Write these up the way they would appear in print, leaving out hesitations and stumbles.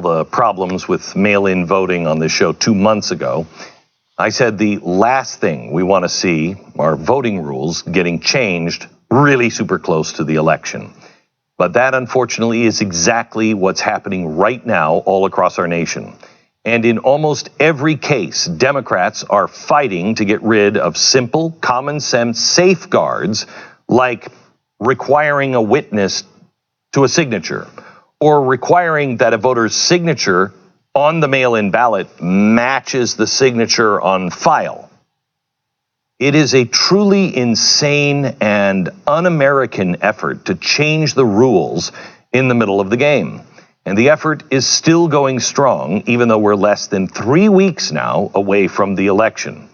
The problems with mail-in voting on this show 2 months ago, I said the last thing we want to see are voting rules getting changed really super close to the election. But that, unfortunately, is exactly what's happening right now all across our nation. And in almost every case, Democrats are fighting to get rid of simple, common sense safeguards like requiring a witness to a signature, or requiring that a voter's signature on the mail-in ballot matches the signature on file. It is a truly insane and un-American effort to change the rules in the middle of the game. And the effort is still going strong, even though we're less than 3 weeks now away from the election.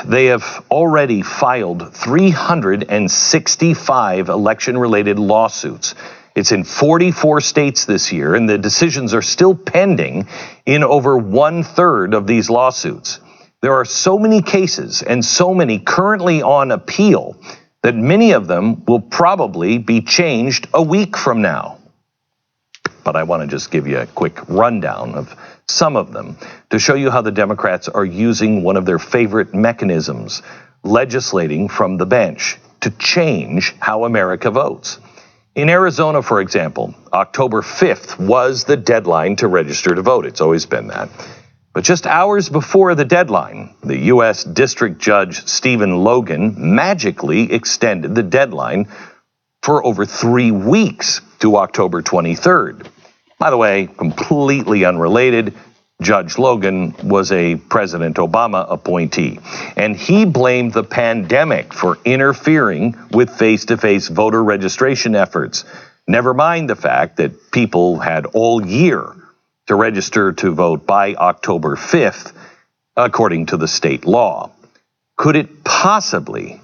They have already filed 365 election-related lawsuits. It's in 44 states this year, and the decisions are still pending in over 1/3 of these lawsuits. There are so many cases and so many currently on appeal that many of them will probably be changed a week from now. But I want to just give you a quick rundown of some of them to show you how the Democrats are using one of their favorite mechanisms, legislating from the bench, to change how America votes. In Arizona, for example, October 5th was the deadline to register to vote. It's always been that. But just hours before the deadline, the U.S. District Judge Stephen Logan magically extended the deadline for over 3 weeks to October 23rd. By the way, completely unrelated, Judge Logan was a President Obama appointee, and he blamed the pandemic for interfering with face-to-face voter registration efforts. Never mind the fact that people had all year to register to vote by October 5th, according to the state law. Could it possibly,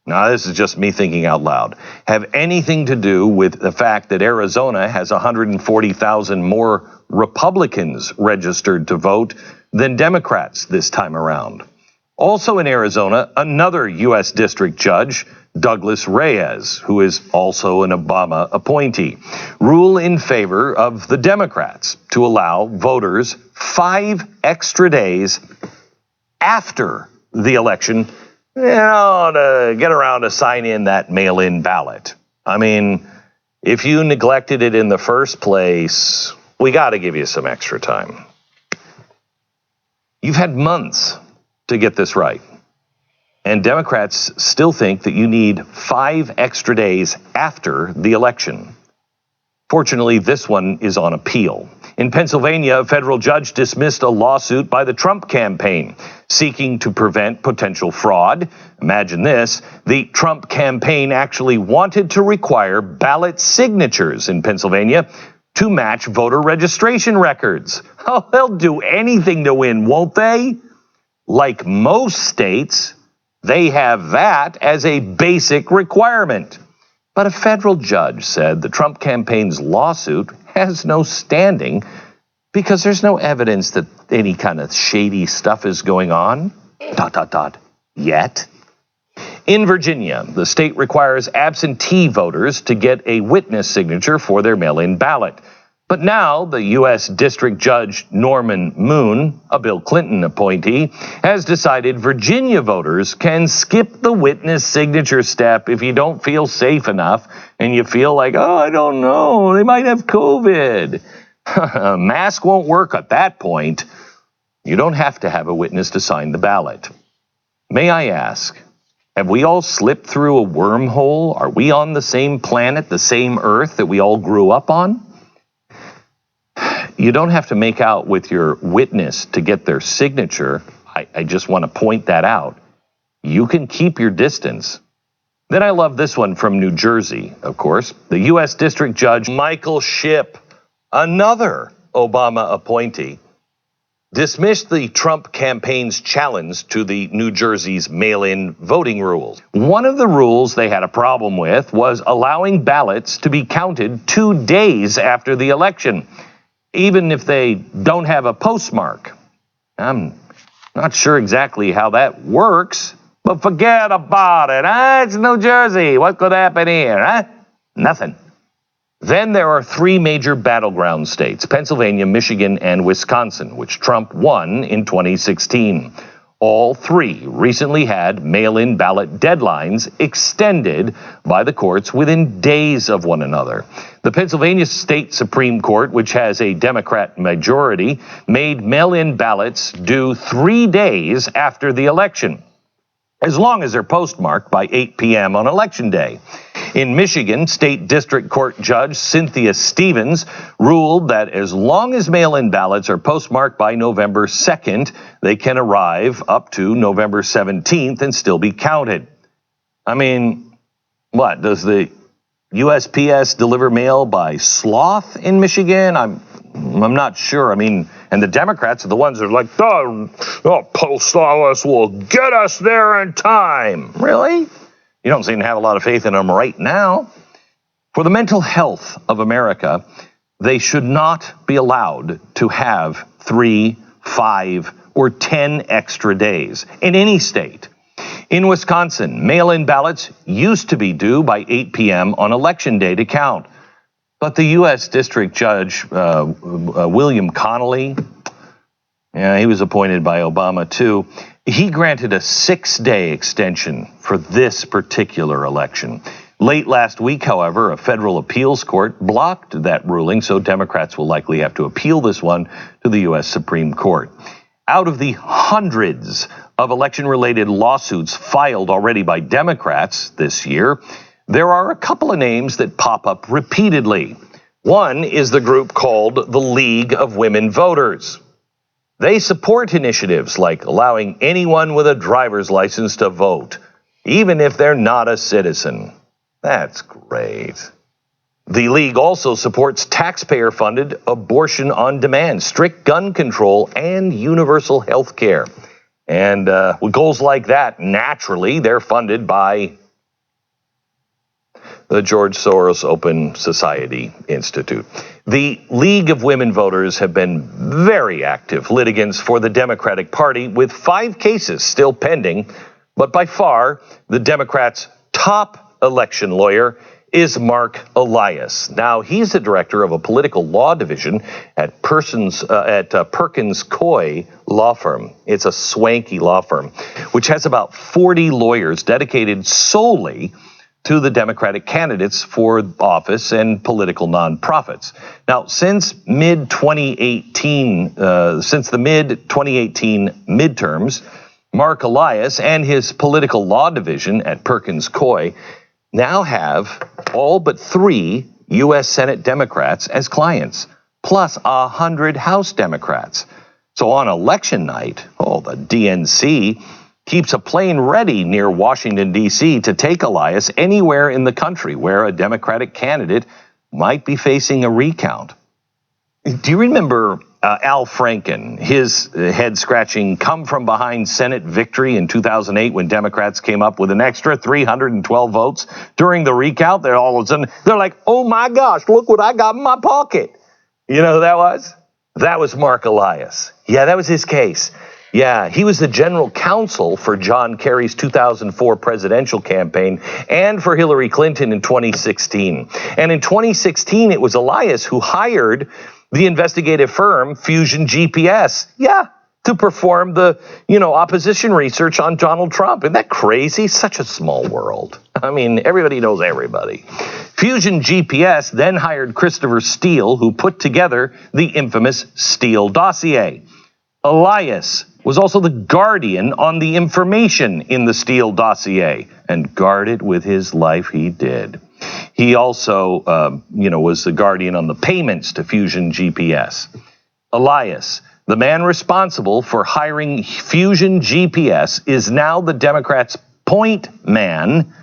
now this is just me thinking out loud, have anything to do with the fact that Arizona has 140,000 more Republicans registered to vote than Democrats this time around? Also in Arizona, another U.S. district judge, Douglas Reyes, who is also an Obama appointee, ruled in favor of the Democrats to allow voters 5 extra days after the election, to get around to sign in that mail-in ballot. I mean, if you neglected it in the first place, we got to give you some extra time. You've had months to get this right. And Democrats still think that you need 5 extra days after the election. Fortunately, this one is on appeal. In Pennsylvania, a federal judge dismissed a lawsuit by the Trump campaign seeking to prevent potential fraud. Imagine this. The Trump campaign actually wanted to require ballot signatures in Pennsylvania to match voter registration records. Oh, they'll do anything to win, won't they? Like most states, they have that as a basic requirement. But a federal judge said the Trump campaign's lawsuit has no standing because there's no evidence that any kind of shady stuff is going on. ... Yet. In Virginia, the state requires absentee voters to get a witness signature for their mail-in ballot. But now the U.S. District Judge Norman Moon, a Bill Clinton appointee, has decided Virginia voters can skip the witness signature step if you don't feel safe enough and you feel like, I don't know, they might have COVID. A mask won't work at that point. You don't have to have a witness to sign the ballot. May I ask, have we all slipped through a wormhole? Are we on the same planet, the same Earth that we all grew up on? You don't have to make out with your witness to get their signature. I just want to point that out. You can keep your distance. Then I love this one from New Jersey, of course. The U.S. District Judge Michael Shipp, another Obama appointee, dismissed the Trump campaign's challenge to the New Jersey's mail-in voting rules. One of the rules they had a problem with was allowing ballots to be counted 2 days after the election, even if they don't have a postmark. I'm not sure exactly how that works, but forget about it. It's New Jersey. What could happen here? Nothing. Then there are three major battleground states, Pennsylvania, Michigan, and Wisconsin, which Trump won in 2016. All three recently had mail-in ballot deadlines extended by the courts within days of one another. The Pennsylvania State Supreme Court, which has a Democrat majority, made mail-in ballots due 3 days after the election, as long as they're postmarked by 8 p.m. on Election Day. In Michigan, State District Court Judge Cynthia Stevens ruled that as long as mail-in ballots are postmarked by November 2nd, they can arrive up to November 17th and still be counted. I mean, what, does the USPS deliver mail by sloth in Michigan? I'm not sure. I mean, and the Democrats are the ones that are like, the post office will get us there in time. Really? You don't seem to have a lot of faith in them right now. For the mental health of America, they should not be allowed to have 3, 5, or 10 extra days in any state. In Wisconsin, mail-in ballots used to be due by 8 p.m. on Election Day to count. But the U.S. District Judge William Connolly, he was appointed by Obama too, he granted a 6-day extension for this particular election. Late last week, however, a federal appeals court blocked that ruling, so Democrats will likely have to appeal this one to the U.S. Supreme Court. Out of the hundreds of election-related lawsuits filed already by Democrats this year, there are a couple of names that pop up repeatedly. One is the group called the League of Women Voters. They support initiatives like allowing anyone with a driver's license to vote, even if they're not a citizen. That's great. The League also supports taxpayer-funded abortion on demand, strict gun control, and universal health care. And with goals like that, naturally, they're funded by the George Soros Open Society Institute. The League of Women Voters have been very active litigants for the Democratic Party, with 5 cases still pending. But by far, the Democrats' top election lawyer is Mark Elias. Now, he's the director of a political law division at Perkins Coie law firm. It's a swanky law firm, which has about 40 lawyers dedicated solely to the Democratic candidates for office and political nonprofits. Now, since the mid-2018 midterms, Mark Elias and his political law division at Perkins Coie now have all but 3 U.S. Senate Democrats as clients, plus 100 House Democrats. So on election night, the DNC keeps a plane ready near Washington, D.C. to take Elias anywhere in the country where a Democratic candidate might be facing a recount. Do you remember Al Franken, his head-scratching come-from-behind Senate victory in 2008 when Democrats came up with an extra 312 votes during the recount? They're all of a sudden, they're like, oh my gosh, look what I got in my pocket. You know who that was? That was Mark Elias. Yeah, that was his case. Yeah, he was the general counsel for John Kerry's 2004 presidential campaign and for Hillary Clinton in 2016. And in 2016, it was Elias who hired the investigative firm Fusion GPS, to perform the, opposition research on Donald Trump. Isn't that crazy? Such a small world. I mean, everybody knows everybody. Fusion GPS then hired Christopher Steele, who put together the infamous Steele dossier. Elias was also the guardian on the information in the Steele dossier, and guarded with his life he did. He also, was the guardian on the payments to Fusion GPS. Elias, the man responsible for hiring Fusion GPS, is now the Democrats' point man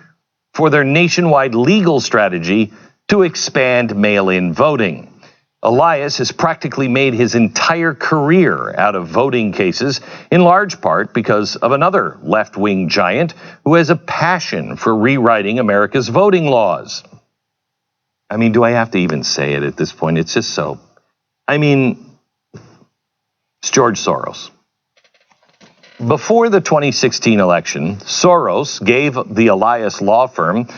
for their nationwide legal strategy to expand mail-in voting. Elias has practically made his entire career out of voting cases, in large part because of another left-wing giant who has a passion for rewriting America's voting laws. I mean, do I have to even say it at this point? It's just so. It's George Soros. Before the 2016 election, Soros gave the Elias law firm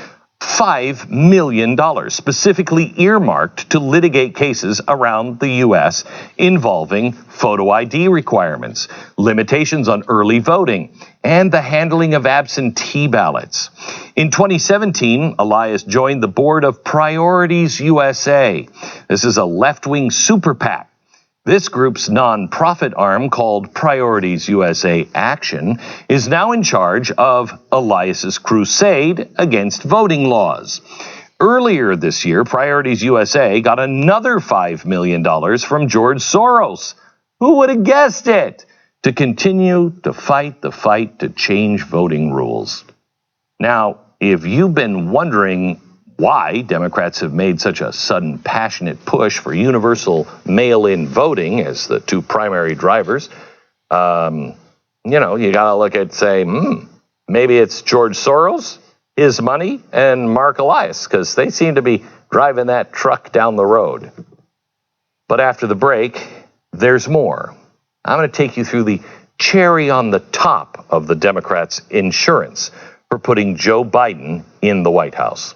$5 million specifically earmarked to litigate cases around the U.S. involving photo ID requirements, limitations on early voting, and the handling of absentee ballots. In 2017, Elias joined the board of Priorities USA. This is a left-wing super PAC. This group's nonprofit arm, called Priorities USA Action, is now in charge of Elias's crusade against voting laws. Earlier this year, Priorities USA got another $5 million from George Soros. Who would have guessed it? To continue to fight the fight to change voting rules. Now, if you've been wondering why Democrats have made such a sudden, passionate push for universal mail-in voting as the two primary drivers, you got to look at, say, maybe it's George Soros, his money, and Mark Elias, because they seem to be driving that truck down the road. But after the break, there's more. I'm going to take you through the cherry on the top of the Democrats' insurance for putting Joe Biden in the White House.